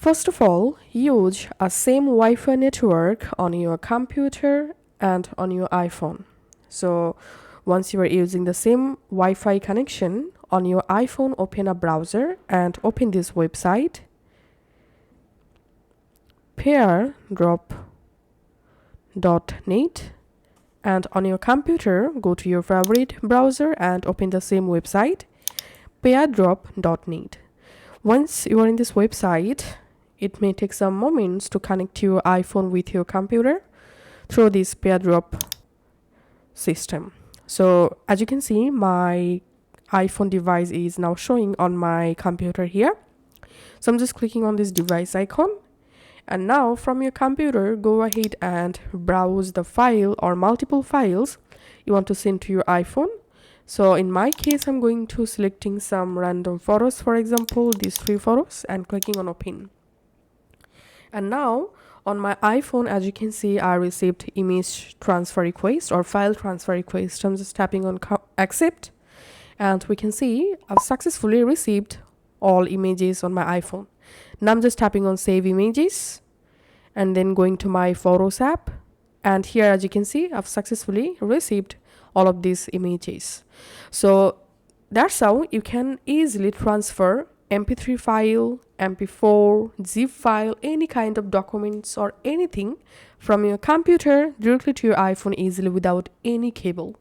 First of all, use a same Wi-Fi network on your computer and on your iPhone. So once you are using the same Wi-Fi connection on your iPhone, open a browser and open this website pairdrop.net, and on your computer go to your favorite browser and open the same website pairdrop.net. Once you are in this website, it may take some moments to connect your iPhone with your computer through this pairdrop system. So as you can see, my iPhone device is now showing on my computer here. So I'm just clicking on this device icon, and now from your computer go ahead and browse the file or multiple files you want to send to your iPhone. So in my case, I'm going to selecting some random photos, for example these 3 photos, and clicking on open. And now on my iPhone, as you can see, I received image transfer request or file transfer request. I'm just tapping on accept, and we can see I've successfully received all images on my iPhone. Now I'm just tapping on save images and then going to my Photos app, and here as you can see I've successfully received all of these images. So that's how you can easily transfer MP3 file, MP4, zip file, any kind of documents or anything from your computer directly to your iPhone easily without any cable.